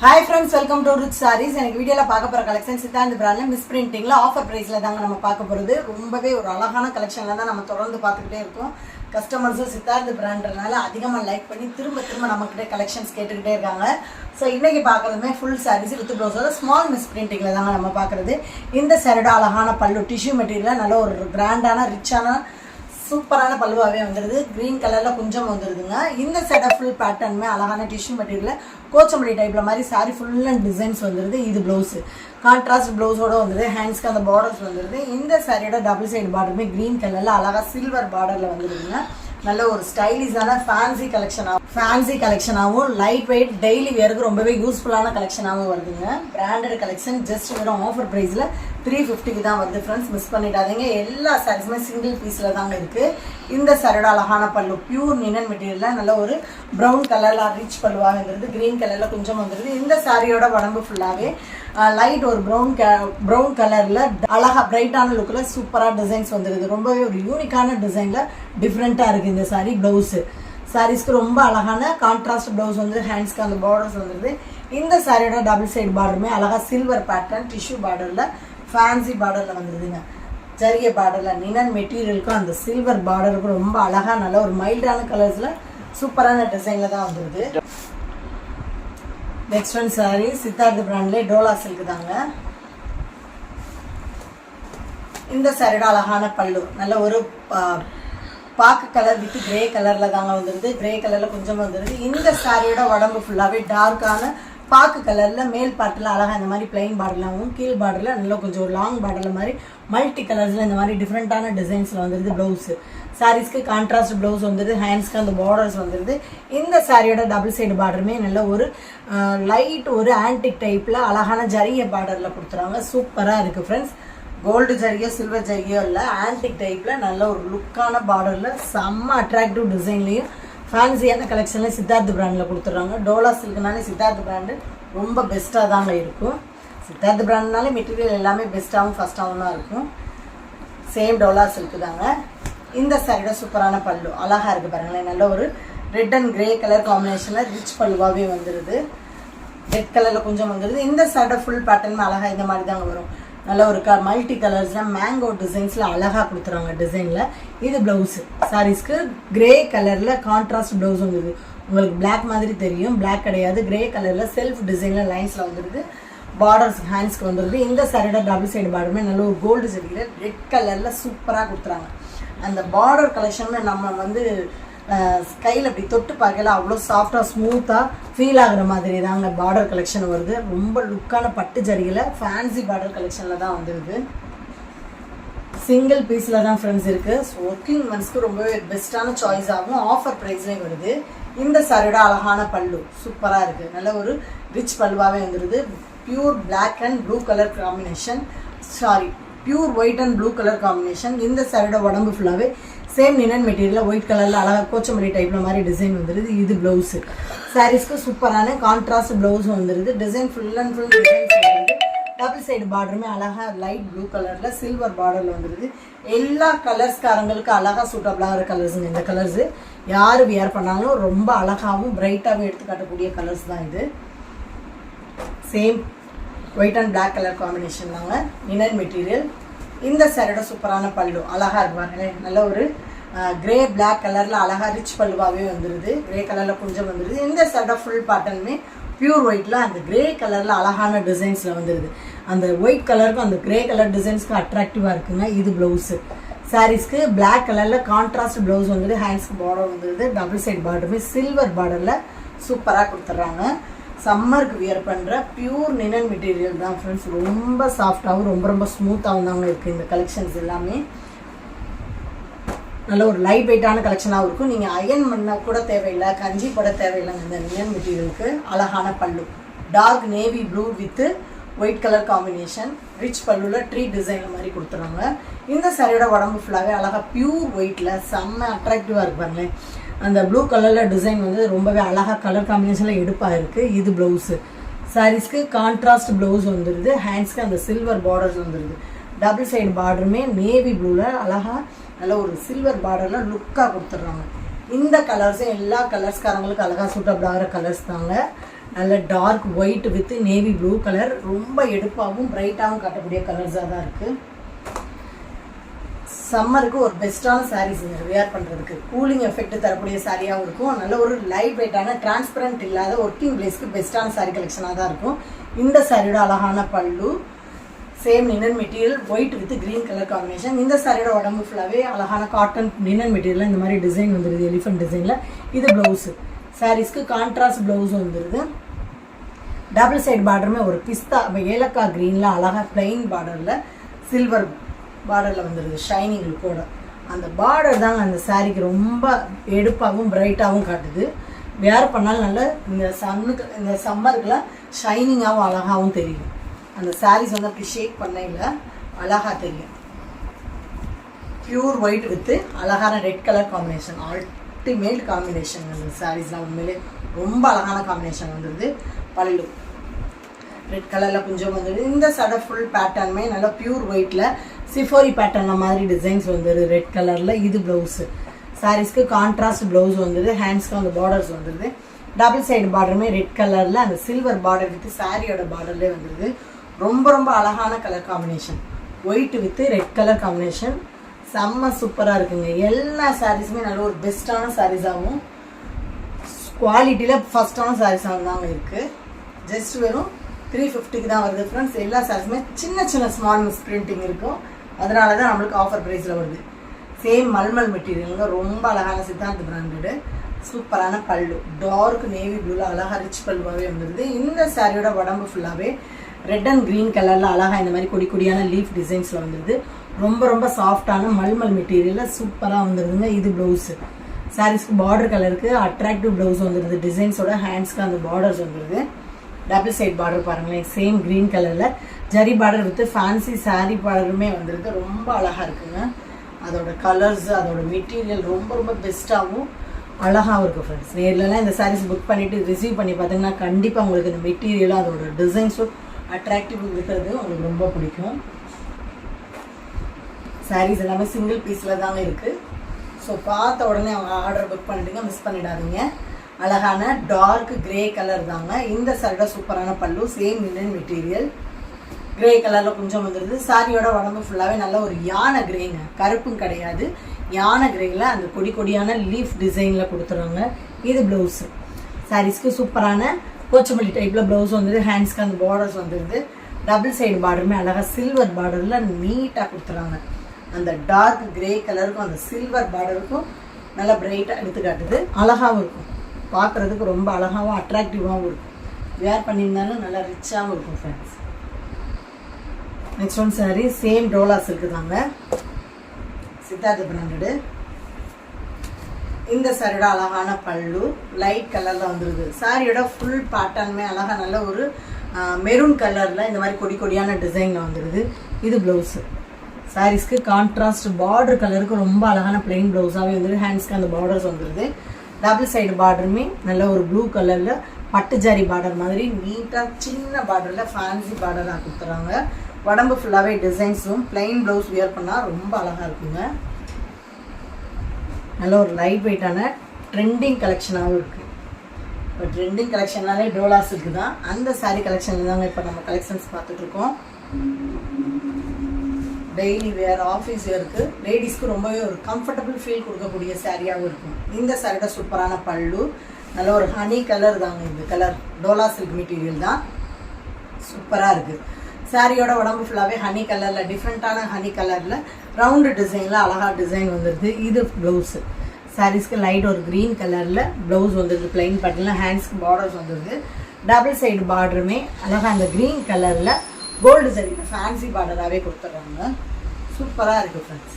Hi friends, welcome to Rich Sarees. எனக்கு வீடியோல பார்க்க போற கலெக்ஷன் சித்தாந்த் பிராண்ட்ல மிஸ் பிரிண்டிங்ல ஆஃபர் பிரைஸ்ல தாங்க நம்ம பார்க்க போறது. ரொம்பவே ஒரு அழகான கலெக்ஷன்ல தான் நம்ம தொடர்ந்து பார்த்துக்கிட்டே இருக்கோம். கஸ்டமர்ஸ் சித்தாந்த் பிராண்ட்னால அதிகமா லைக் பண்ணி திரும்ப நம்ம கிட்ட கலெக்ஷன்ஸ் கேட்டுக்கிட்டே இருக்காங்க. ஸோ இன்னைக்கு பார்க்கறதுமே ஃபுல் சாரீஸ் வித் ப்ளவுஸோட ஸ்மால் மிஸ் பிரிண்டிங்ல தாங்க நம்ம பார்க்கறது. இந்த சாரியோட அழகான பல்லு டிஷ்யூ மெட்டீரியல்ல நல்ல ஒரு கிராண்டான ரிச்சான சூப்பரான பல்லுவாவே வந்துருது. கிரீன் கலர்ல கொஞ்சம் வந்துருதுங்க. இந்த செட் ஃபுல் பேட்டர்னுமே அழகான டிஷ்யூ மெட்டீரியல்ல கோச்சம்படி டைப்ல மாதிரி சாரி ஃபுல் அண்ட் டிசைன்ஸ் வந்துருது. இது பிளவுஸ் கான்ட்ராஸ்ட் பிளவுஸோட வந்துருது. ஹேண்ட்ஸ்க்கு அந்த பார்டர்ஸ் வந்துருது. இந்த சாரியோட டபுள் சைடு பார்டருமே கிரீன் கலர்ல அழகா சில்வர் பார்டர்ல வந்துருதுங்க. நல்ல ஒரு ஸ்டைலிஷான ஃபேன்சி கலெக்ஷனாகவும் லைட் வெயிட் டெய்லி வேருக்கு ரொம்பவே யூஸ்ஃபுல்லான கலெக்ஷனாகவும் வருதுங்க. பிராண்டட் கலெக்ஷன் ஜஸ்ட் வெறும் ஆஃபர் ப்ரைஸில் 350 தான் வருது ஃப்ரெண்ட்ஸ். மிஸ் பண்ணிடாதீங்க. எல்லா சாரீஸுமே சிங்கிள் பீஸில் தாங்க இருக்குது. இந்த சாரியோட அழகான பல்லு பியூர் நினன் மெட்டீரியலில் நல்ல ஒரு ப்ரௌன் கலரில் ரிச் பல்லுவாக வந்துருது. க்ரீன் கலரில் கொஞ்சம் வந்துருது. இந்த சாரியோட உடம்பு ஃபுல்லாகவே லைட் ஒரு ப்ரௌன் கலரில் அழகாக பிரைட்டான லுக்கில் சூப்பராக டிசைன்ஸ் வந்துருது. ரொம்பவே ஒரு யூனிக்கான டிசைனில் டிஃப்ரெண்ட்டாக இருக்குது இந்த சாரி. ப்ளவுஸு சாரீஸ்க்கு ரொம்ப அழகான கான்ட்ராஸ்ட் ப்ளவுஸ் வந்து ஹேண்ட்ஸ்க்கு அந்த பார்டர்ஸ் வந்துருது. இந்த சாரியோட டபுள் சைடு பார்டருமே அழகாக சில்வர் பேட்டர்ன் டிஷ்யூ பார்டரில் ஃபேன்சி பார்டரில் வந்துருதுங்க. ஜரிய பார்டரில் நினன் மெட்டீரியலுக்கும் அந்த சில்வர் பார்டருக்கும் ரொம்ப அழகாக நல்ல ஒரு மைல்டான கலர்ஸில் சூப்பரான டிசைனில் தான் வந்துருது. நெக்ஸ்ட் ஒன் சாரி சித்தார்த் பிராண்ட்லேயே டோலா சில்க் தாங்க. இந்த சாரியோட அழகான பல்லு நல்ல ஒரு பாக்கு கலர் வித் கிரே கலரில் தாங்க வந்துருது. கிரே கலரில் கொஞ்சம் வந்துருது. இந்த சாரியோட உடம்பு ஃபுல்லாகவே டார்க்கான பாக்கு கலரில் மேல் பார்ட்டில் அழகாக இந்த மாதிரி பிளைன் பார்டர்லாகவும் கீழ் பார்டரில் நல்லா கொஞ்சம் ஒரு லாங் பார்டரில் மாதிரி மல்டி கலர்ஸில் இந்த மாதிரி டிஃப்ரெண்ட்டான டிசைன்ஸில் வந்துருது. ப்ளவுஸு சாரீஸ்க்கு கான்ட்ராஸ்ட் ப்ளவுஸ் வந்துடுது. ஹேண்ட்ஸ்க்கு அந்த பார்டர்ஸ் வந்துடுது. இந்த சாரியோட டபுள் சைடு பார்டருமே நல்ல ஒரு லைட் ஒரு ஆன்டிக் டைப்பில் அழகான ஜரிய பார்டரில் கொடுத்துறாங்க. சூப்பராக இருக்குது ஃப்ரெண்ட்ஸ். கோல்டு ஜரியோ சில்வர் ஜரியோ இல்லை, ஆன்டிக் டைப்பில் நல்ல ஒரு லுக்கான பார்டரில் செம்ம அட்ராக்டிவ் டிசைன்லேயும் ஃபேன்சியான கலெக்ஷன்லேயும் சித்தார்த் பிராண்டில் கொடுத்துட்றாங்க. டோலா சில்க்னாலே சித்தார்த் பிராண்டு ரொம்ப பெஸ்ட்டாக தாங்க இருக்கும். சித்தார்த் பிராண்ட்னாலே மெட்டீரியல் எல்லாமே பெஸ்ட்டாகவும் ஃபஸ்ட்டாகவும் தான் இருக்கும். சேம் டோலா சில்க் தாங்க. இந்த சாரியோட சூப்பரான பல்லு அழகாக இருக்குது பாருங்களேன். நல்ல ஒரு ரெட் அண்ட் கிரே கலர் காம்பினேஷனில் ரிச் பல்லுவாகவே வந்துடுது. ரெட் கலரில் கொஞ்சம் வந்துடுது. இந்த சாரியோட ஃபுல் பேட்டர்ன் அழகாக இந்த மாதிரி தாங்க வரும். நல்ல ஒரு மல்டி கலர்ஸில் மேங்கோ டிசைன்ஸில் அழகாக கொடுத்துறாங்க டிசைனில். இது ப்ளவுஸு சாரீஸ்க்கு கிரே கலரில் கான்ட்ராஸ்ட் ப்ளவுஸ் வந்துடுது. உங்களுக்கு பிளாக் மாதிரி தெரியும், பிளாக் கிடையாது. கிரே கலரில் செல்ஃப் டிசைனில் லைன்ஸில் வந்துடுது. பார்டர்ஸ் ஹேண்ட்ஸ்க்கு வந்துடுது. இந்த சாரியோட டபுள் சைடு பார்டருமே நல்ல ஒரு கோல்டு சரியில் ரெட் கலரில் சூப்பராக கொடுத்துறாங்க. அந்த பார்டர் கலெக்ஷனில் நம்ம வந்து கையில் அப்படி தொட்டு பார்க்கல அவ்வளோ சாஃப்டாக ஸ்மூத்தாக ஃபீல் ஆகுற மாதிரி தாங்க பார்டர் கலெக்ஷன் வருது. ரொம்ப லுக்கான பட்டு ஜரியில் ஃபேன்சி பார்டர் கலெக்ஷனில் தான் வந்துடுது. சிங்கிள் பீஸில் தான் ஃப்ரெண்ட்ஸ் இருக்குது. ஸோ ஒர்க்கிங் மன்ஸ்க்கு ரொம்பவே பெஸ்ட்டான சாய்ஸ் ஆகும். ஆஃபர் ப்ரைஸ்லேயும் வருது. இந்த சாரியோட அழகான பல்லு சூப்பராக இருக்குது. நல்ல ஒரு ரிச் பல்லுவாகவே வந்துடுது. Pure black and blue colour combination, pure white and blue colour combination. இந்த சாரியோட உடம்பு ஃபுல்லாகவே சேம் நினன் மெட்டீரியலில் ஒயிட் கலரில் அழகாக கோச்சம்படி டைப்பில் மாதிரி டிசைன் வந்துடுது. இது ப்ளவுஸு சாரீஸ்க்கு சூப்பரான கான்ட்ராஸ்ட் ப்ளவுஸ் வந்துடுது. Design full and full designs வந்துடுது. டபுள் சைடு பார்டருமே அழகாக லைட் ப்ளூ கலரில் சில்வர் பார்டரில் வந்துடுது. எல்லா கலர்ஸ்காரங்களுக்கு அழகாக சூட்டபிளாகிற கலர்ஸுங்க இந்த கலர்ஸு. யார் வியர் பண்ணாலும் ரொம்ப அழகாகவும் பிரைட்டாகவும் எடுத்து காட்டக்கூடிய கலர்ஸ் தான் இது. Same white and black colour combination தாங்க நினன் மெட்டீரியல். இந்த சாரியோட சூப்பரான பல்லு அழகாக இருப்பாங்க. நல்ல ஒரு கிரே பிளாக் கலரில் அழகாக ரிச் பல்லுவாகவே வந்துடுது. கிரே கலரில் கொஞ்சம் வந்துடுது. இந்த சாரியோட ஃபுல் பேட்டர்னுமே பியூர் ஒயிட்டில் அந்த கிரே கலரில் அழகான டிசைன்ஸில் வந்துடுது. அந்த ஒயிட் கலருக்கும் அந்த கிரே கலர் டிசைன்ஸ்க்கு அட்ராக்டிவாக இருக்குங்க. இது ப்ளவுஸு சாரீஸ்க்கு பிளாக் கலரில் கான்ட்ராஸ்ட் ப்ளவுஸ் வந்துடுது. ஹேண்ட்ஸ்க்கு பார்டர் வந்துடுது. டபுள் சைட் பார்டருமே சில்வர் பார்டரில் சூப்பராக கொடுத்துட்றாங்க. சம்மருக்கு வியர் பண்ணுற பியூர் நினன் மெட்டீரியல் தான் ஃப்ரெண்ட்ஸ். ரொம்ப சாஃப்டாகவும் ரொம்ப ஸ்மூத்தாகவும் தாங்க இருக்குது இந்த கலெக்ஷன்ஸ் எல்லாமே. நல்ல ஒரு லைட் வெயிட்டான கலெக்ஷனாகவும் இருக்கும். நீங்கள் அயன் பண்ண கூட தேவையில்லை, கஞ்சி போட தேவையில்லைங்க இந்த நினன் மெட்டீரியலுக்கு. அழகான பல்லு dark navy blue with white colour combination. Rich பல்லுவில் ட்ரீ டிசைன் மாதிரி கொடுத்துறாங்க. இந்த சாரியோட உடம்பு ஃபுல்லாகவே அழகாக பியூர் ஒயிட்டில் செம்ம அட்ராக்டிவாக இருப்பாங்களே. அந்த ப்ளூ கலரில் டிசைன் வந்து ரொம்பவே அழகாக கலர் காம்பினேஷனில் எடுப்பாக இருக்குது. இது ப்ளவுஸு சாரீஸ்க்கு கான்ட்ராஸ்ட் ப்ளவுஸ் வந்துடுது. ஹேண்ட்ஸ்க்கு அந்த சில்வர் பார்டர்ஸ் வந்துடுது. டபுள் சைடு பார்டருமே நேவி ப்ளூவில் அழகாக நல்ல ஒரு சில்வர் பார்டரில் லுக்காக கொடுத்துட்றாங்க. இந்த கலர்ஸும் எல்லா கலர்ஸ்காரங்களுக்கு அழகாக சூட்டபிள் ஆகிற கலர்ஸ் தாங்க. நல்ல dark white with navy blue colour. ரொம்ப எடுப்பாகவும் பிரைட்டாகவும் காட்டக்கூடிய கலர்ஸாக தான் இருக்குது. சம்மருக்கு ஒரு பெஸ்ட்டான சாரீஸ் வியர் பண்ணுறதுக்கு கூலிங் எஃபெக்ட் தரக்கூடிய சாரியாகவும் இருக்கும். நல்ல ஒரு லைட் வெயிட்டான டிரான்ஸ்பரண்ட் இல்லாத ஒர்க்கிங் பிளேஸ்க்கு பெஸ்ட்டான சாரீ கலெக்ஷனாக தான் இருக்கும். இந்த சாரியோட அழகான பல்லு, same linen material, white with green colour combination. இந்த சாரியோட உடம்பு ஃபுல்லாகவே அழகான காட்டன் லினன் மெட்டீரியல் இந்த மாதிரி டிசைன் வந்துடுது, எலிஃபென்ட் டிசைனில். இது ப்ளவுஸு. சாரீஸ்க்கு கான்ட்ராஸ்ட் ப்ளவுஸ் வந்துடுது. டபுள் சைடு பார்டருமே ஒரு பிஸ்தா ஏலக்காய் க்ரீனில் அழகாக பிளைன் பார்டரில் சில்வர் பார்டரில் வந்துடுது, ஷைனிங் லுக்கோட. அந்த பார்டர் தாங்க அந்த சாரீக்கு ரொம்ப எடுப்பாகவும் பிரைட்டாகவும் காட்டுது. வேர் பண்ணாலும் நல்ல இந்த சம்மருக்குலாம் ஷைனிங்காகவும் அழகாகவும் தெரியும். அந்த சாரீஸ் வந்து அப்படி ஷேக் பண்ணையில் அழகாக தெரியும். பியூர் ஒயிட் வித்து அழகான red colour combination, ultimate combination. அந்த சாரீஸ்லாம் உண்மையிலே ரொம்ப அழகான காம்பினேஷன் வந்துடுது. பல்லு ரெட் கலரில் கொஞ்சம் வந்துடுது. இந்த சடை ஃபுல் பேட்டர்னுமே நல்லா பியூர் ஒயிட்டில் சிஃபோரி பேட்டர்னில் மாதிரி டிசைன்ஸ் வந்துடுது ரெட் கலரில். இது ப்ளவுஸு. சாரீஸ்க்கு கான்ட்ராஸ்ட் ப்ளவுஸ் வந்துடுது. ஹேண்ட்ஸ்க்கு அந்த பார்டர்ஸ் வந்துடுது. டபுள் சைடு பார்டருமே ரெட் கலரில் அந்த சில்வர் பார்டர் வித்து சாரியோட பார்டர்லேயே வந்துடுது. ரொம்ப ரொம்ப அழகான colour combination, white with red colour combination. செம்ம சூப்பராக இருக்குங்க. எல்லா சாரீஸுமே நல்ல ஒரு பெஸ்ட்டான சாரீஸாகவும் குவாலிட்டியில் ஃபஸ்ட்டான சாரீஸாகவும் தாங்க இருக்குது. ஜஸ்ட் வெறும் 350க்கு தான் வருது ஃப்ரெண்ட்ஸ். எல்லா சாரீஸுமே சின்ன சின்ன ஸ்மால் மிஸ் பிரிண்டிங் இருக்கும், அதனால தான் நம்மளுக்கு ஆஃபர் ப்ரைஸில் வருது. சேம் மல்மல் மெட்டீரியலுங்க, ரொம்ப அழகான சித்தார்த் பிராண்டடு. சூப்பரான பல்லு, டார்க் நேவி ப்ளூவில் அழகாக ரிச் பல்லுவாகவே வந்துடுது. இந்த சாரியோட உடம்பு ஃபுல்லாகவே ரெட் அண்ட் க்ரீன் கலரில் அழகாக இந்த மாதிரி கொடி கொடியான லீஃப் டிசைன்ஸில் வந்துடுது. ரொம்ப ரொம்ப சாஃப்டான மல்மல் மெட்டீரியலில் சூப்பராக வந்துடுதுங்க. இது ப்ளவுஸு. சாரீஸ்க்கு பார்டர் கலருக்கு அட்ராக்டிவ் ப்ளவுஸ் வந்துடுது. டிசைன்ஸோட ஹேண்ட்ஸ்க்கு அந்த பார்டர்ஸ் வந்துடுது. டபுள் சைட் பார்டர் பாருங்களேன், சேம் க்ரீன் கலரில் zari border with fancy sari பார்டருமே வந்துருக்கு. ரொம்ப அழகாக இருக்குங்க. அதோட கலர்ஸ், அதோட மெட்டீரியல் ரொம்ப ரொம்ப பெஸ்ட்டாகவும் அழகாகவும் இருக்குது ஃப்ரெண்ட்ஸ். நேர்லலாம் இந்த சாரீஸ் புக் பண்ணிவிட்டு ரிசீவ் பண்ணி பார்த்தீங்கன்னா கண்டிப்பாக உங்களுக்கு இந்த மெட்டீரியலும் அதோட டிசைன்ஸும் அட்ராக்டிவ் இருக்கிறது உங்களுக்கு ரொம்ப பிடிக்கும். சாரீஸ் எல்லாமே சிங்கிள் பீஸில் தாங்க இருக்குது. ஸோ பார்த்த உடனே அவங்க ஆர்டர் புக் பண்ணிட்டுங்க, மிஸ் பண்ணிடாதீங்க. அழகான டார்க் கிரே கலர் தாங்க. இந்த சாரியோட சூப்பரான பல்லு, சேம் லினன் மெட்டீரியல், கிரே கலரில் கொஞ்சம் வந்துடுது. சாரியோட உடம்பு ஃபுல்லாகவே நல்ல ஒரு யானை கிரேங்க, கருப்பும் கிடையாது, யானை கிரேயில் அந்த கொடி கொடியான லீஃப் டிசைனில் கொடுத்துருவாங்க. இது ப்ளவுஸு. சாரீஸ்க்கு சூப்பரான கோச்சமல்லி டைப்பில் ப்ளவுஸ் வந்துடுது. ஹேண்ட்ஸ்க்கு அந்த பார்டர்ஸ் வந்துடுது. டபுள் சைடு பார்டருமே அழகாக சில்வர் பார்டரில் நீட்டாக கொடுத்துறாங்க. அந்த டார்க் கிரே கலருக்கும் அந்த சில்வர் பார்டருக்கும் நல்லா பிரைட்டாக எடுத்து காட்டுது. அழகாகவும் இருக்கும், பார்க்குறதுக்கு ரொம்ப அழகாகவும் அட்ராக்டிவாகவும் இருக்கும். வேர் பண்ணியிருந்தாலும் நல்லா ரிச்சாகவும் இருக்கும் friends. Next one sorry same Dola silk தாங்க, சித்தார்த் பிராண்டடு. இந்த சாரியோட அழகான பல்லு லைட் கலரில் வந்துடுது. சாரியோட ஃபுல் பேட்டர்னுமே அழகாக நல்ல ஒரு மெரூன் கலரில் இந்த மாதிரி கொடி கொடியான டிசைனில் வந்துடுது. இது ப்ளவுஸு. சாரீஸ்க்கு கான்ட்ராஸ்ட் பார்டர் கலருக்கு ரொம்ப அழகான பிளெயின் ப்ளவுஸாகவே வந்துடுது. ஹேண்ட்ஸ்க்கு அந்த பார்டர்ஸ் வந்துடுது. டபுள் சைடு பார்டருமே நல்ல ஒரு ப்ளூ கலரில் பட்டு ஜாரி பார்டர் மாதிரி நீட்டாக சின்ன பார்டரில் ஃபேன்சி பார்டராக கொடுத்துறாங்க. உடம்பு ஃபுல்லாகவே டிசைன்ஸும் பிளெயின் ப்ளவுஸ் வியர் பண்ணால் ரொம்ப அழகாக இருக்குங்க. நல்ல ஒரு லைட் வெயிட்டான ட்ரெண்டிங் கலெக்ஷனாகவும் இருக்குது. இப்போ ட்ரெண்டிங் கலெக்ஷன்னாலே டோலா சில்க்கு தான். அந்த சாரீ கலெக்ஷனில் தாங்க இப்போ நம்ம கலெக்ஷன்ஸ் பார்த்துட்ருக்கோம். டெய்லி வேர், ஆஃபீஸ் வேருக்கு, லேடிஸ்க்கு ரொம்பவே ஒரு கம்ஃபர்டபுள் ஃபீல் கொடுக்கக்கூடிய சாரியாகவும் இருக்கும். இந்த சாரியோட சூப்பரான பல்லு நல்ல ஒரு ஹனி கலர் தாங்க. இந்த கலர் டோலா சில்க் மெட்டீரியல் தான், சூப்பராக இருக்குது. சாரியோட உடம்பு ஃபுல்லாகவே ஹனி கலரில், டிஃப்ரெண்ட்டான ஹனி கலரில் ரவுண்டு டிசைனில் அழகாக டிசைன் வந்துடுது. இது ப்ளவுஸு. சாரீஸ்க்கு லைட் ஒரு க்ரீன் கலரில் ப்ளவுஸ் வந்துடுது, பிளைன் பட்டனில். ஹேண்ட்ஸ்க்கு பார்டர்ஸ் வந்துடுது. டபுள் சைடு பார்டருமே அழகாக அந்த க்ரீன் கலரில் கோல்டு சரியில் ஃபேன்சி பார்டராகவே கொடுத்துட்றாங்க. சூப்பராக இருக்குது ஃப்ரெண்ட்ஸ்.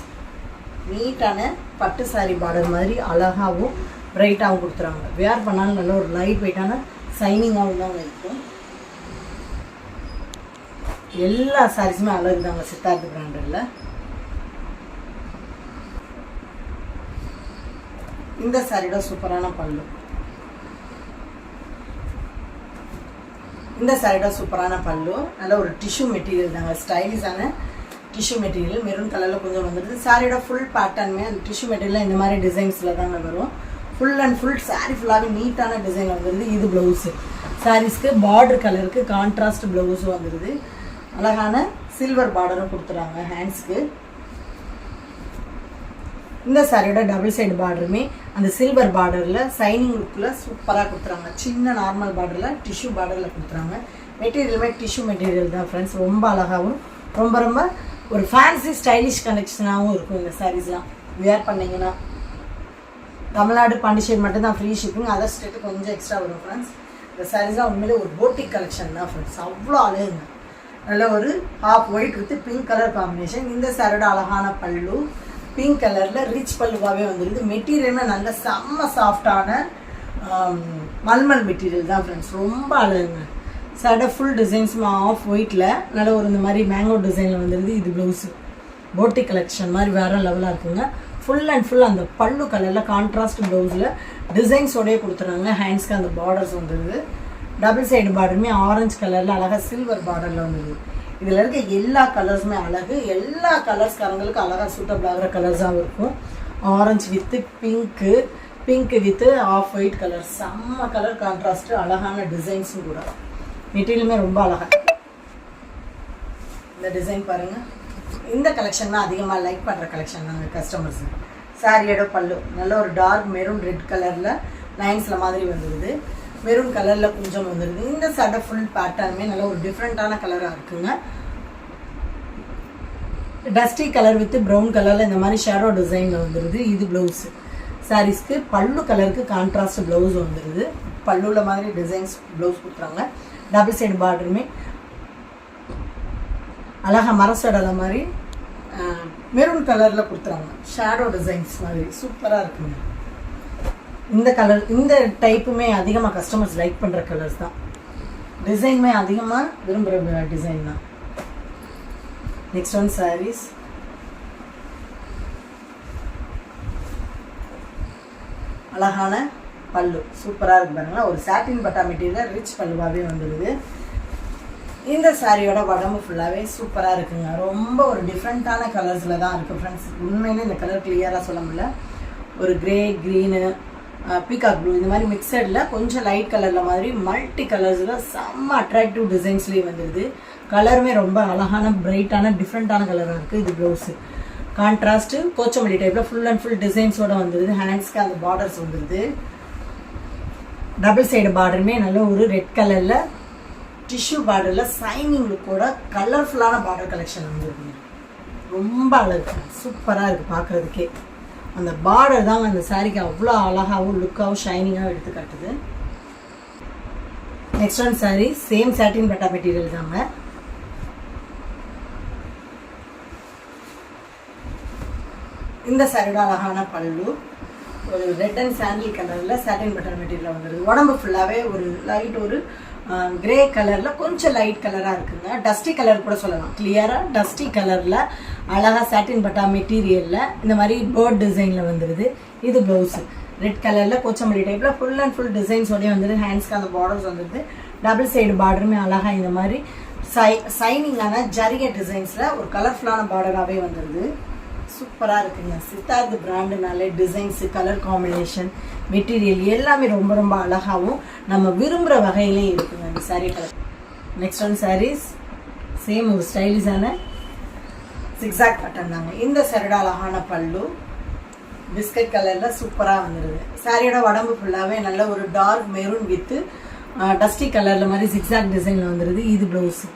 நீட்டான பட்டு சாரி பார்டர் மாதிரி அழகாகவும் பிரைட்டாகவும் கொடுத்துறாங்க. வேர் பண்ணாலும் நல்ல ஒரு லைட் வெயிட்டான சைனிங்காகவும் தாங்க இருக்கும். எல்லா சாரீஸுமே அழகு தாங்க சித்தார்த் பிராண்டடில். இந்த சாரியோட சூப்பரான பல்லு, இந்த சாரியோட சூப்பரான பல்லு நல்ல ஒரு டிஷ்யூ மெட்டீரியல் தாங்க, ஸ்டைலிஷான டிஷ்யூ மெட்டீரியல் மெரூன் கலரில் கொஞ்சம் வந்துடுது. சாரியோட ஃபுல் பேட்டர்னுமே அந்த டிஷ்யூ மெட்டீரியல் இந்த மாதிரி டிசைன்ஸில் தாங்க வரும். ஃபுல் அண்ட் ஃபுல் சாரி ஃபுல்லாகவே நீட்டான டிசைன் வந்துடுது. இது ப்ளவுஸு. சாரீஸ்க்கு பார்டர் கலருக்கு கான்ட்ராஸ்ட் ப்ளவுஸும் வந்துடுது. அழகான சில்வர் பார்டரும் கொடுத்துறாங்க ஹேண்ட்ஸ்க்கு. இந்த சாரியோட டபுள் சைடு பார்டருமே அந்த சில்வர் பார்டரில் சைனிங் லுக்கில் சூப்பராக கொடுத்துறாங்க. சின்ன நார்மல் பார்டரில் டிஷ்யூ பார்டரில் கொடுத்துறாங்க. மெட்டீரியலுமே டிஷ்யூ மெட்டீரியல் தான் ஃப்ரெண்ட்ஸ். ரொம்ப அழகாகவும் ரொம்ப ரொம்ப ஒரு ஃபேன்சி ஸ்டைலிஷ் கலெக்ஷனாகவும் இருக்கும் இந்த சாரீஸ்லாம். வேர் பண்ணிங்கன்னா தமிழ்நாடு பாண்டிச்சேரி மட்டும்தான் ஃப்ரீ ஷிப்பிங். அதர் ஸ்டேட்டு கொஞ்சம் எக்ஸ்ட்ரா வரும் ஃப்ரெண்ட்ஸ். இந்த சாரீஸ்லாம் உண்மையிலே ஒரு போட்டிக் கலெக்ஷன் தான் ஃப்ரெண்ட்ஸ். அவ்வளோ அழகுங்க. நல்ல ஒரு half white with pink colour combination. இந்த சாரியோட அழகான பல்லு பிங்க் கலரில் ரிச் பல்லுவாகவே வந்துடுது. மெட்டீரியலுமே நல்ல செம்ம சாஃப்டான மல்மல் மெட்டீரியல் தான் ஃப்ரெண்ட்ஸ். ரொம்ப அழகுங்க. சாரியோட ஃபுல் டிசைன்ஸ் ஆஃப் ஒயிட்டில் நல்ல ஒரு இந்த மாதிரி மேங்கோ டிசைனில் வந்துடுது. இது ப்ளவுஸு போட்டி கலெக்ஷன் மாதிரி வேறு லெவலாக இருக்குங்க. ஃபுல் அண்ட் ஃபுல் அந்த பல்லு கலரில் கான்ட்ராஸ்ட் ப்ளவுஸில் டிசைன்ஸோடய கொடுத்துறாங்க. ஹேண்ட்ஸ்க்கு அந்த பார்டர்ஸ் வந்துடுது. டபுள் சைடு பார்டருமே ஆரஞ்சு கலரில் அழகாக சில்வர் பார்டரில் வந்துடுது. இதில் இருக்க எல்லா கலர்ஸுமே அழகு. எல்லா கலர்ஸ்காரங்களுக்கு அழகாக சூட்டபிள் ஆகிற கலர்ஸாகவும் இருக்கும். Orange with pink, pink with off white colour, செம்ம கலர் கான்ட்ராஸ்ட்டு, அழகான டிசைன்ஸும் கூட. மெட்டீரியலுமே ரொம்ப அழகாக. இந்த டிசைன் பாருங்கள். இந்த கலெக்ஷன் தான் அதிகமாக லைக் பண்ணுற கலெக்ஷன் தாங்க கஸ்டமர்ஸ். சாரியோட பல்லு நல்ல ஒரு டார்க் மெரூன் ரெட் கலரில் லைன்ஸில் மாதிரி வந்துடுது. மெரூன் கலரில் கொஞ்சம் வந்துடுது. இந்த சட்டை ஃபுல் பேட்டர்னுமே நல்ல ஒரு டிஃப்ரெண்ட்டான கலராக இருக்குங்க. டஸ்டி கலர் வித் ப்ரௌன் கலரில் இந்த மாதிரி ஷேடோ டிசைனில் வந்துடுது. இது ப்ளவுஸு. சாரீஸ்க்கு பல்லு கலருக்கு கான்ட்ராஸ்ட் ப்ளவுஸ் வந்துடுது. பல்லுவில் மாதிரி டிசைன்ஸ் ப்ளவுஸ் கொடுத்துறாங்க. டபுள் சைடு பார்டருமே அழகாக மரசடலை மாதிரி மெரூன் கலரில் கொடுத்துறாங்க. ஷேடோ டிசைன்ஸ் மாதிரி சூப்பராக இருக்குங்க. இந்த கலர் இந்த டைப்புமே அதிகமாக கஸ்டமர்ஸ் லைக் பண்ணுற கலர்ஸ் தான். டிசைனுமே அதிகமாக விரும்புகிற டிசைன் தான். Next one saris. அழகான பல்லு சூப்பராக இருக்கு பாருங்களா. ஒரு சாட்டின் பட்டா மெட்டீரியல் ரிச் பல்லுவாகவே வந்துடுது. இந்த சாரியோட உடம்பு ஃபுல்லாகவே சூப்பராக இருக்குங்க. ரொம்ப ஒரு டிஃப்ரெண்ட்டான கலர்ஸில் தான் இருக்குது ஃப்ரெண்ட்ஸ். உண்மையிலே இந்த கலர் கிளியராக சொல்ல முடியல. ஒரு கிரே, க்ரீனு, பீகாக் ப்ளூ இந்த மாதிரி மிக்சடில் கொஞ்சம் லைட் கலரில் மாதிரி மல்டி கலர்ஸில் செம்ம அட்ராக்டிவ் டிசைன்ஸ்லேயே வந்துடுது. கலருமே ரொம்ப அழகான பிரைட்டான டிஃப்ரெண்ட்டான கலராக இருக்குது. இது ப்ளவுஸு கான்ட்ராஸ்ட்டு கோச்சமல்லி டைப்பில் ஃபுல் அண்ட் ஃபுல் டிசைன்ஸோடு வந்துடுது. ஹேண்ட்ஸ்க்கு அந்த பார்டர்ஸ் வந்துடுது. டபுள் சைடு பார்டருமே நல்ல ஒரு ரெட் கலரில் டிஷ்யூ பார்டரில் சைனிங் லுக்கோட கலர்ஃபுல்லான பார்டர் கலெக்ஷன் வந்துருக்கு. ரொம்ப அழகு, சூப்பராக இருக்குது பார்க்குறதுக்கே. அந்த பார்டர் தாங்க அந்த சாரிக்கு அவ்வளோ அழகாகவும் லுக்காகவும் ஷைனிங்காகவும் எடுத்து காட்டுது. நெக்ஸ்ட் ஒன் சாரி சேம் சாட்டின் பட்டா மெட்டீரியல் தாங்க. இந்த சாரியோட அழகான பல்லு ஒரு ரெட் அண்ட் சாண்டில் கலரில் சாட்டின் பட்டர் மெட்டீரியல் வந்துடுது. உடம்பு ஃபுல்லாகவே ஒரு லைட் ஒரு கிரே கலரில் கொஞ்சம் லைட் கலராக இருக்குங்க. டஸ்டி கலர் கூட சொல்லலாம். கிளியராக டஸ்டி கலரில் அழகாக சாட்டின் பட்டா மெட்டீரியலில் இந்த மாதிரி பேர்ட் டிசைனில் வந்துடுது. இது ப்ளவுஸு ரெட் கலரில் கோச்சமல்லி டைப்பில் ஃபுல் அண்ட் ஃபுல் டிசைன்ஸோடய வந்துடுது. ஹேண்ட்ஸ்க்கு அந்த பார்டர்ஸ் வந்துடுது. டபுள் சைடு பார்டருமே அழகாக இந்த மாதிரி சைனிங்கான ஜரிகை டிசைன்ஸில் ஒரு கலர்ஃபுல்லான பார்டராகவே வந்துடுது. சூப்பராக இருக்குங்க. சித்தார்த் பிராண்டுனாலே டிசைன்ஸு, கலர் காம்பினேஷன், மெட்டீரியல் எல்லாமே ரொம்ப ரொம்ப அழகாகவும் நம்ம விரும்புகிற வகையிலே இருக்குங்க இந்த saree colour. Next one sarees same ஒரு ஸ்டைலிஷான சிக்ஸாக் பட்டன் தாங்க. இந்த சாரியோட அழகான பல்லு பிஸ்கட் கலரில் சூப்பராக வந்துடுது. சாரியோட உடம்பு ஃபுல்லாகவே நல்ல ஒரு டார்க் மெரூன் வித்து டஸ்டி கலரில் மாதிரி சிக்ஸாக் டிசைனில் வந்துடுது. இது ப்ளவுஸு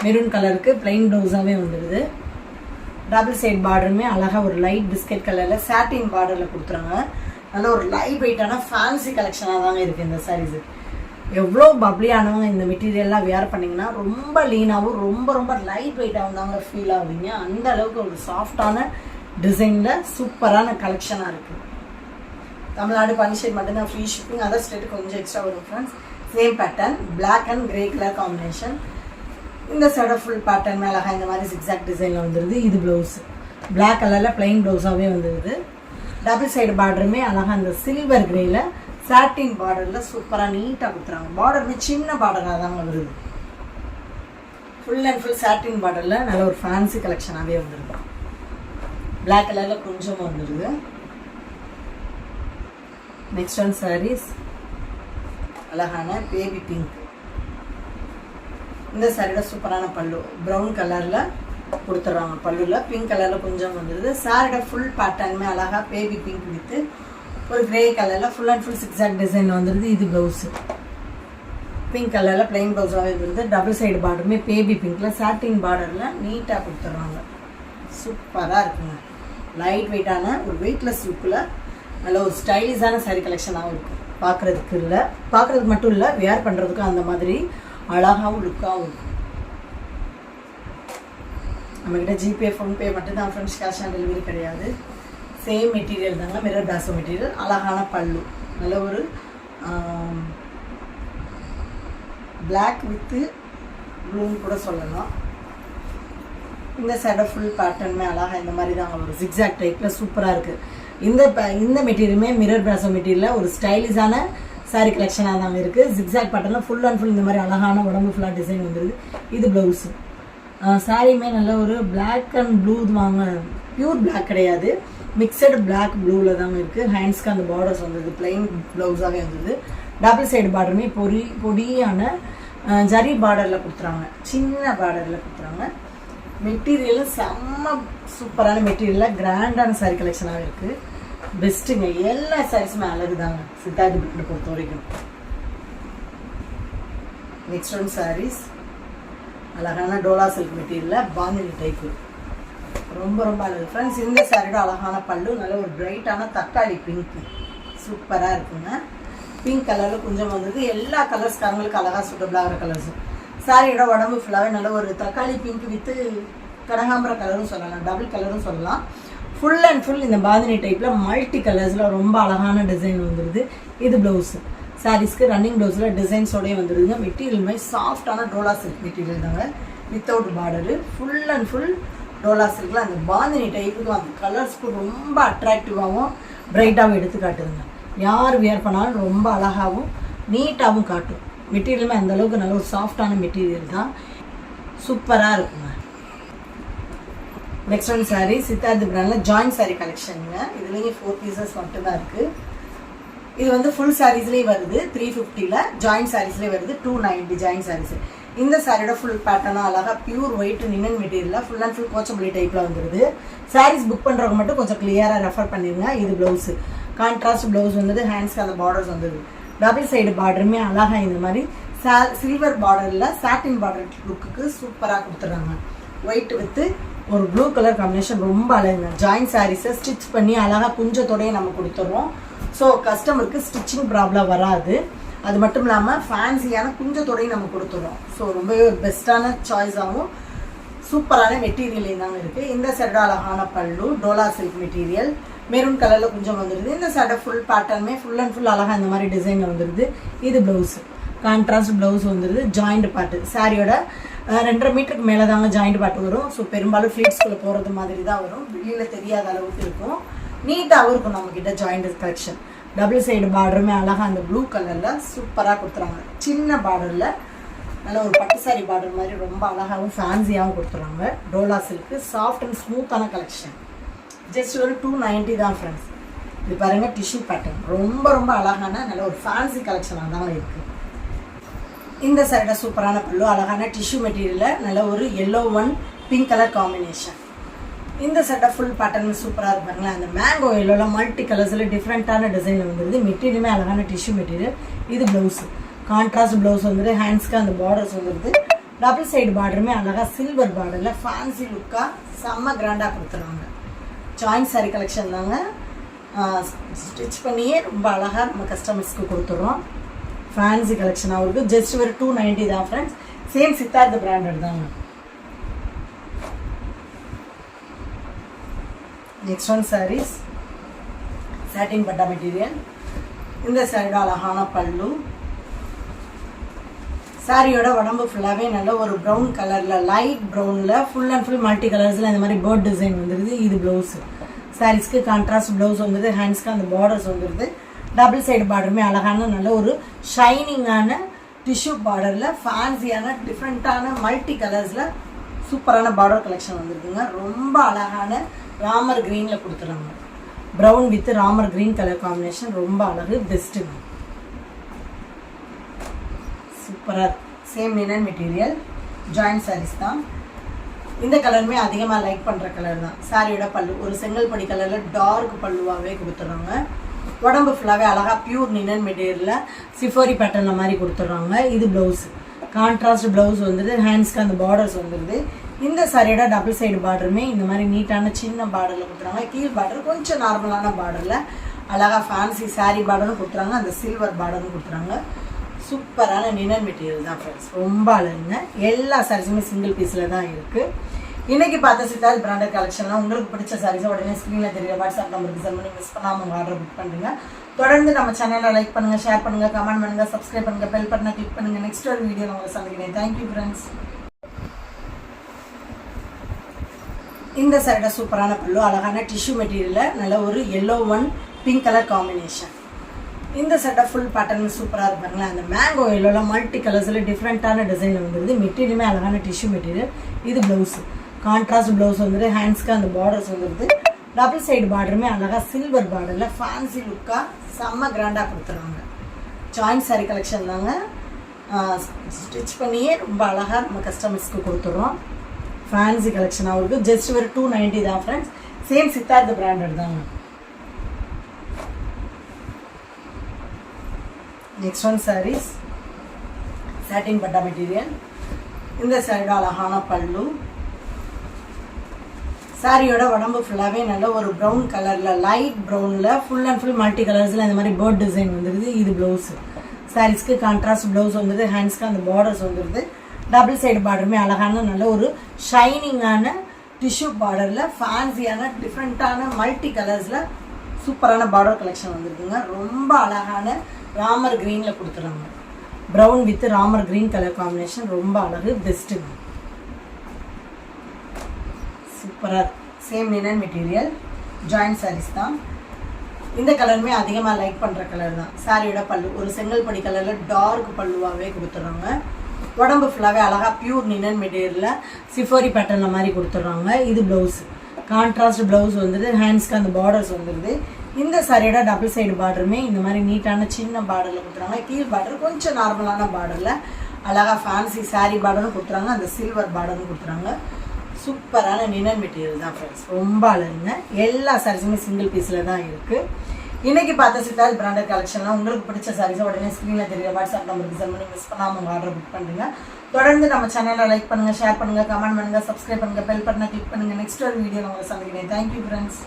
மெரூன் கலருக்கு பிளைன் ப்ளவுஸாகவே வந்துடுது. டபுள் சைட் பார்டருமே அழகாக ஒரு லைட் பிஸ்கட் கலரில் சாட்டின் பார்டரில் கொடுத்துறாங்க. நல்ல ஒரு லைட் வெயிட்டான ஃபேன்சி கலெக்ஷனாக தாங்க இருக்குது இந்த சாரீஸு. எவ்வளோ பப்ளியானவங்க இந்த மெட்டீரியல்லாம் வேர் பண்ணிங்கன்னா ரொம்ப லீனாகவும் ரொம்ப ரொம்ப லைட் வெயிட்டாகவும் தாங்க ஃபீல் ஆகுவீங்க. அந்த அளவுக்கு ஒரு சாஃப்டான டிசைனில் சூப்பரான கலெக்ஷனாக இருக்குது. தமிழ்நாடு பாண்டிச்சேரி மட்டும்தான் ஃப்ரீ ஷிப்பிங். அதர் ஸ்டேட்டு கொஞ்சம் எக்ஸ்ட்ரா வரும் friends. Same pattern black and grey colour combination. இந்த சைட ஃபுல் பேட்டர்ன் அழகாக இந்த மாதிரி சிக்ஸாக் டிசைனில் வந்துடுது. இது ப்ளவுஸு பிளாக் கலரில் பிளைன் ப்ளவுஸாகவே வந்துடுது. டபுள் சைடு பார்டருமே அழகாக அந்த சில்வர் கிரேயில் சாட்டின் பார்டரில் சூப்பராக நீட்டாக கொடுத்துறாங்க. பார்டருமே சின்ன பார்டராக தாங்க வருது. ஃபுல் அண்ட் ஃபுல் சாட்டின் பார்டரில் நல்ல ஒரு ஃபேன்சி கலெக்ஷனாகவே வந்துடுது. பிளாக் கலரில் கொஞ்சமாக வந்துடுது. நெக்ஸ்ட் ஒன் சாரீஸ் அழகான பேபி பிங்க் இந்த சாரியோட சூப்பரான பல்லு ப்ரௌன் கலரில் கொடுத்துட்றாங்க. பல்லுவில் பிங்க் கலரில் கொஞ்சம் வந்துடுது. சாரியோட ஃபுல் பேட்டர்னுமே அழகாக பேபி பிங்க் வித்து ஒரு கிரே கலரில் ஃபுல் அண்ட் ஃபுல் சிக்ஸாக் டிசைனில் வந்துடுது. இது ப்ளவுஸு பிங்க் கலரில் பிளைன் ப்ளவுஸாகவே வந்துடுது. டபுள் சைடு பார்டருமே பேபி பிங்க்கில் சாட்டின் பார்டரில் நீட்டாக கொடுத்துட்றாங்க. சூப்பராக இருக்குங்க. லைட் வெயிட்டான ஒரு வெயிட்லெஸ் லுக்கில் நல்ல ஒரு ஸ்டைலிஷான சாரீ கலெக்ஷனாகவும் இருக்கும். பார்க்குறதுக்கு இல்லை, பார்க்குறதுக்கு மட்டும் இல்லை, வேர் பண்ணுறதுக்கும் அந்த மாதிரி அழகாகவும் லுக்காகவும் இருக்கும். நம்மக்கிட்ட ஜிபே ஃபோன்பே மட்டும்தான் ஃப்ரெண்ட்ஸ், கேஷ் ஆன் டெலிவரி கிடையாது. சேம் மெட்டீரியல் தாங்க, மிரர் பிராசோ மெட்டீரியல். அழகான பல்லு, நல்ல ஒரு பிளாக் வித்து ப்ளூன்னு கூட சொல்லலாம். இந்த சைடை ஃபுல் பேட்டர்னுமே அழகாக இந்த மாதிரி தான் ஒரு ஜிக்ஸாக் டைப்பில் சூப்பராக இருக்குது. இந்த மெட்டீரியலுமே மிரர் பிராசோ மெட்டீரியலில் ஒரு ஸ்டைலிஷான சாரீ கலெக்ஷனாக தாங்க இருக்குது. ஜிக்ஸாக் பேட்டர்னில் ஃபுல் அண்ட் ஃபுல் இந்த மாதிரி அழகான உடம்பு ஃபுல்லாக டிசைன் வந்துடுது. இது ப்ளவுஸு. சாரியுமே நல்ல ஒரு பிளாக் அண்ட் ப்ளூ வாங்க, பியூர் பிளாக் கிடையாது, மிக்சடு பிளாக் ப்ளூவில் தாங்க இருக்குது. ஹேண்ட்ஸ்க்கு அந்த பார்டர்ஸ் வந்தது பிளெயின் ப்ளவுஸாகவே வந்தது. டபுள் சைடு பார்டருமே பொடியான ஜரி பார்டரில் கொடுத்துறாங்க, சின்ன பார்டரில் கொடுத்துறாங்க. மெட்டீரியலும் செம்ம சூப்பரான மெட்டீரியலாக கிராண்டான சாரீ கலெக்ஷனாக இருக்குது. பெஸ்ட்டுங்க. எல்லா சாரீஸுமே அழகு தாங்க சித்தார்த் பிரிண்டை பொறுத்த வரைக்கும். நெக்ஸ்ட் ஒன் சாரீஸ் அழகான டோலா சில்க் மெட்டீரியலில் பாந்தினி டைப்பு, ரொம்ப ரொம்ப அழகு ஃப்ரெண்ட்ஸ். இந்த சாரியோட அழகான பல்லு நல்ல ஒரு பிரைட்டான தக்காளி பிங்க், சூப்பராக இருக்குங்க. பிங்க் கலரில் கொஞ்சம் வந்தது. எல்லா கலர்ஸ்காரங்களுக்கு அழகாக சூட்டபிள் ஆகிற கலர்ஸ். சாரியோட உடம்பு ஃபுல்லாகவே நல்ல ஒரு தக்காளி பிங்க் வித்து கனகாம்பர கலரும் சொல்லலாம், டபுள் கலரும் சொல்லலாம். ஃபுல் அண்ட் ஃபுல் இந்த பாந்தினி டைப்பில் மல்டி கலர்ஸில் ரொம்ப அழகான டிசைன் வந்துடுது. இது ப்ளவுஸு. சாரீஸ்க்கு ரன்னிங் ப்ளவுஸில் டிசைன்ஸோடய வந்துடுதுங்க. மெட்டீரியலுமே சாஃப்டான டோலா சில்க் மெட்டீரியல் தாங்க, without border. Full and full Dola சில்கில் அந்த பாந்தினி டைப்புக்கும் அந்த கலர்ஸ்க்கு ரொம்ப அட்ராக்டிவாகவும் பிரைட்டாகவும் எடுத்து காட்டுதுங்க. யார் வியர் பண்ணாலும் ரொம்ப அழகாகவும் நீட்டாகவும் காட்டும். மெட்டீரியலுமே அந்தளவுக்கு நல்ல ஒரு சாஃப்டான மெட்டீரியல் தான், சூப்பராக இருக்குங்க. நெக்ஸ்ட் ஒன் சாரீ சித்தார்த் பிராண்டில் ஜாயின்ட் சாரீ கலெக்ஷனுங்க. இதுலேயும் 4 பீசஸ் மட்டும்தான் இருக்குது. இது வந்து ஃபுல் சாரீஸ்லேயே வருது 350ல், ஜாயின்ட் சாரீஸ்லேயே வருது 290 ஜாயின்ட் சாரீஸ். இந்த சாரியோட ஃபுல் பேட்டர்னாக அழகாக பியூர் ஒயிட் லினன் மெட்டீரியலில் ஃபுல் அண்ட் ஃபுல் கோச்சபிளி டைப்பில் வந்துடுது. சாரீஸ் புக் பண்ணுறவங்க மட்டும் கொஞ்சம் கிளியராக ரெஃபர் பண்ணிடுங்க. இது ப்ளவுஸு. கான்ட்ராஸ்ட் ப்ளவுஸ் வந்துட்டு ஹேண்ட்ஸ்க்கு அந்த பார்டர்ஸ் வந்துடுது. டபுள் சைடு பார்டருமே அழகாக இந்த மாதிரி சில்வர் பார்டரில் சாட்டின் பார்டர் லுக்குக்கு சூப்பராக கொடுத்துட்றாங்க. ஒயிட் வித்து ஒரு ப்ளூ கலர் காம்பினேஷன், ரொம்ப அழகுங்க. ஜாயின்ட் சாரீஸை ஸ்டிச் பண்ணி அழகாக குஞ்சத்தோடையே நம்ம கொடுத்துட்றோம். ஸோ கஸ்டமருக்கு ஸ்டிச்சிங் ப்ராப்ளம் வராது. அது மட்டும் இல்லாமல் ஃபேன்சியான குஞ்சத்தோடையும் நம்ம கொடுத்துட்றோம். ஸோ ரொம்பவே ஒரு பெஸ்ட்டான சாய்ஸாகவும் சூப்பரான மெட்டீரியல் தாங்க இருக்குது. இந்த சைடு அழகான பல்லு டோலா சில்க் மெட்டீரியல், மெரூன் கலரில் கொஞ்சம் வந்துடுது. இந்த சைடை ஃபுல் பேட்டர்னுமே ஃபுல் அண்ட் ஃபுல் அழகாக இந்த மாதிரி டிசைன் வந்துடுது. இது ப்ளவுஸு. கான்ட்ராஸ்ட் ப்ளவுஸ் வந்துடுது. ஜாயிண்ட் பார்ட்டு சாரியோட 2.5 மீட்டருக்கு மேலே தாங்க ஜாயிண்ட் பார்ட்டு வரும். ஸோ பெரும்பாலும் ஃப்ளீட்ஸ்குள்ளே போகிறது மாதிரி தான் வரும், வெளியில் தெரியாத அளவுக்கு இருக்கும். நீட்டாகவும் இருக்கும் நம்மக்கிட்ட ஜாயிண்ட் கலெக்ஷன். டபுள் சைடு பார்டருமே அழகாக அந்த ப்ளூ கலரில் சூப்பராக கொடுத்துறாங்க. சின்ன பார்டரில் நல்ல ஒரு பட்டு சாரி பார்டர் மாதிரி ரொம்ப அழகாகவும் ஃபேன்சியாகவும் கொடுத்துறாங்க. டோலா சில்க்கு சாஃப்ட் அண்ட் ஸ்மூத்தான கலெக்ஷன். ஜஸ்ட் ஒரு 290 தான் ஃப்ரெண்ட்ஸ். இது பாருங்கள், டிஷ்யூ பேட்டர்ன் ரொம்ப ரொம்ப அழகான நல்ல ஒரு ஃபேன்சி கலெக்ஷனாக தான் இருக்குது. இந்த சைட சூப்பரான பல்லு அழகான டிஷ்யூ மெட்டீரியலில் நல்ல ஒரு yellow 1 பிங்க் கலர் காம்பினேஷன். இந்த சைட ஃபுல் பேட்டர்ன் சூப்பராக இருப்பாங்களே, அந்த மேங்கோ எல்லோவில் மல்டி கலர்ஸில் டிஃப்ரெண்ட்டான டிசைனில் வந்துடுது. மெட்டீரியலுமே அழகான டிஷ்யூ மெட்டீரியல். இது ப்ளவுஸு. கான்ட்ராஸ்ட் ப்ளவுஸ் வந்துட்டு ஹேண்ட்ஸ்க்கு அந்த பார்டர்ஸ் வந்துடுது. டபுள் சைடு பார்டருமே அழகாக சில்வர் பார்டரில் ஃபேன்சி லுக்காக செம்ம கிராண்டாக கொடுத்துருவாங்க. ஜாயின்ட் சாரி கலெக்ஷன் தாங்க, ஸ்டிச் பண்ணியே ரொம்ப அழகாக நம்ம கஸ்டமர்ஸ்க்கு கொடுத்துட்றோம். ஃபேன்சி கலெக்ஷனாக இருக்குது. ஜஸ்ட் ஒரு 290 தான் ஃப்ரெண்ட்ஸ். சேம் சித்தார்த் பிராண்டட் தாங்க. நெக்ஸ்ட் ஒன் சாரீஸ் சாட்டின் பட்டா மெட்டீரியல். இந்த சாரியோட அழகான பல்லு. சாரியோட உடம்பு ஃபுல்லாகவே நல்ல ஒரு ப்ரௌன் கலரில், லைட் ப்ரௌனில் ஃபுல் அண்ட் ஃபுல் மல்டி கலர்ஸில் இந்த மாதிரி பேர்ட் டிசைன் வந்துடுது. இது ப்ளவுஸு. சாரீஸ்க்கு கான்ட்ராஸ்ட் ப்ளவுஸ் வந்துடுது. ஹேண்ட்ஸ்க்கு அந்த பார்டர்ஸ் வந்துடுது. டபுள் சைடு பார்டருமே அழகான நல்ல ஒரு ஷைனிங்கான டிஷ்யூ பார்டரில் ஃபேன்சியான டிஃப்ரெண்ட்டான மல்டி கலர்ஸில் சூப்பரான பார்டர் கலெக்ஷன் வந்துருக்குங்க. ரொம்ப அழகான ராமர் க்ரீனில் கொடுத்துறாங்க. Brown with Ramar green colour combination ரொம்ப அழகு, பெஸ்ட்டுங்க. சூப்பராக same linen material. Joint saris தான். இந்த கலருமே அதிகமாக லைக் பண்ணுற கலர் தான். சாரியோட பல்லு ஒரு செங்கல்படி கலரில் டார்க் பல்லுவாகவே கொடுத்துட்றாங்க. உடம்பு ஃபுல்லாகவே அழகாக பியூர் நினன் மெட்டீரியலில் சிஃபோரி பேட்டர்னில் மாதிரி கொடுத்துட்றாங்க. இது ப்ளவுஸ், கான்ட்ராஸ்ட் ப்ளவுஸ் வந்துடுது. ஹேண்ட்ஸ்க்கு அந்த பார்டர்ஸ் வந்துடுது. இந்த சாரியோட டபுள் சைடு பார்டருமே இந்த மாதிரி நீட்டான சின்ன பார்டரில் கொடுத்துறாங்க. கீழ் பார்டர் கொஞ்சம் நார்மலான பார்டரில் அழகாக ஃபேன்சி சாரீ பார்டரும் கொடுத்துறாங்க. அந்த சில்வர் பார்டரும் கொடுத்துறாங்க. சூப்பரான நினன் மெட்டீரியல் தான் ஃப்ரெண்ட்ஸ், ரொம்ப அழகுங்க. எல்லா சாரீஸுமே சிங்கிள் பீஸில் தான் இருக்குது. இன்றைக்கி பார்த்த சித்தார்த் பிராண்டட் கலெக்ஷன்லாம் உங்களுக்கு பிடிச்ச சாரீஸை உடனே ஸ்க்ரீனில் தெரியல வாட்ஸ்அப் நம்பருக்கு சென்ட் பண்ணி மிஸ் பண்ணாமல் உங்கள் ஆர்டர் புக் பண்ணுங்க. தொடர்ந்து நம்ம சேனலை லைக் பண்ணுங்கள், ஷேர் பண்ணுங்கள், கமெண்ட் பண்ணுங்கள், சப்ஸ்கிரைப் பண்ணுங்கள், பெல் பட்டனை கிளிக் பண்ணுங்கள். நெக்ஸ்ட் ஒரு வீடியோ உங்களை சந்திக்கிறேன். Thank you friends. இந்த சாரியோட சூப்பரான பல்லு அழகான டிஷ்யூ மெட்டீரியலில் நல்ல ஒரு yellow one pink colour combination. இந்த செட்டை ஃபுல் பேட்டர்ன் சூப்பராக இருப்பாங்களே. அந்த மேங்கோ எல்லோவில் மல்டி கலர்ஸில் டிஃப்ரெண்ட்டான டிசைனில் வந்துடுது. மெட்டீரியலுமே அழகான டிஷ்யூ மெட்டீரியல். இது ப்ளவுஸு, கான்ட்ராஸ்ட் ப்ளவுஸ் வந்துட்டு. ஹேண்ட்ஸ்க்கு அந்த பார்டர்ஸ் வந்துடுது. டபுள் சைடு பார்டருமே அழகாக சில்வர் பார்டரில் ஃபேன்சி லுக்காக செம்ம கிராண்டாக கொடுத்துருவாங்க. ஜாயிண்ட் சாரீ கலெக்ஷன் தாங்க. ஸ்டிச் பண்ணியே ரொம்ப அழகாக நம்ம கஸ்டமர்ஸ்க்கு கொடுத்துட்றோம். ஃபேன்சி கலெக்ஷனாக இருக்குது. ஜஸ்ட் ஒரு 290 தான் ஃப்ரெண்ட்ஸ். சேம் சித்தார்த் பிராண்டட் தாங்க. நெக்ஸ்ட் ஒன் சாரீஸ் சாட்டின் பட்டா மெட்டீரியல். இந்த சாரியோட அழகான பல்லு. சாரியோட உடம்பு ஃபுல்லாகவே நல்ல ஒரு ப்ரௌன் கலரில், லைட் ப்ரௌனில் ஃபுல் அண்ட் ஃபுல் மல்டி கலர்ஸில் இந்த மாதிரி பேர்ட் டிசைன் வந்துடுது. இது ப்ளவுஸு. சாரீஸ்க்கு கான்ட்ராஸ்ட் ப்ளவுஸ் வந்துடுது. ஹேண்ட்ஸ்க்கு அந்த பார்டர்ஸ் வந்துடுது. டபுள் சைடு பார்டருமே அழகான நல்ல ஒரு ஷைனிங்கான டிஷ்யூ பார்டரில் ஃபேன்சியான டிஃப்ரெண்ட்டான மல்டி கலர்ஸில் சூப்பரான பார்டர் கலெக்ஷன் வந்துருக்குங்க. ரொம்ப அழகான ராமர் க்ரீனில் கொடுத்துறாங்க. Brown with Ramar green colour combination ரொம்ப அழகு, பெஸ்ட்டுங்க. சூப்பராக same linen material. Joint saris தான். இந்த கலருமே அதிகமாக லைக் பண்ணுற கலர் தான். சாரியோட பல்லு ஒரு செங்கல்படி கலரில் டார்க் பல்லுவாகவே கொடுத்துட்றாங்க. உடம்பு ஃபுல்லாகவே அழகாக பியூர் நினன் மெட்டீரியலில் சிஃபோரி பேட்டர்னில் மாதிரி கொடுத்துட்றாங்க. இது ப்ளவுஸு, கான்ட்ராஸ்ட் ப்ளவுஸ் வந்துடுது. ஹேண்ட்ஸ்க்கு அந்த பார்டர்ஸ் வந்துடுது. இந்த சாரியோட டபுள் சைடு பார்டருமே இந்த மாதிரி நீட்டான சின்ன பார்டரில் கொடுத்துறாங்க. கீழ் பார்டர் கொஞ்சம் நார்மலான பார்டரில் அழகாக ஃபேன்சி சாரீ பார்டரும் கொடுத்துறாங்க. அந்த சில்வர் பார்டரும் கொடுத்துறாங்க. சூப்பரான நினன் மெட்டீரியல் தான் ஃப்ரெண்ட்ஸ், ரொம்ப அழகுங்க. எல்லா சாரீஸுமே சிங்கிள் பீஸில் தான் இருக்குது. இன்றைக்கி பார்த்த சித்தார்த் பிராண்டட் கலெக்ஷன்லாம் உங்களுக்கு பிடிச்ச சாரீஸை உடனே ஸ்க்ரீனில் தெரியல வாட்ஸ்அப் நம்பருக்கு சென்ட் பண்ணி மிஸ் பண்ணாமல் உங்கள் ஆர்டர் புக் பண்ணுங்க. தொடர்ந்து நம்ம சேனலை லைக் பண்ணுங்கள், ஷேர் பண்ணுங்கள், கமெண்ட் பண்ணுங்கள், சப்ஸ்கிரைப் பண்ணுங்கள், பெல் பட்டனை கிளிக் பண்ணுங்கள். நெக்ஸ்ட் ஒரு வீடியோ உங்களை சந்திக்கிறேன். Thank you friends.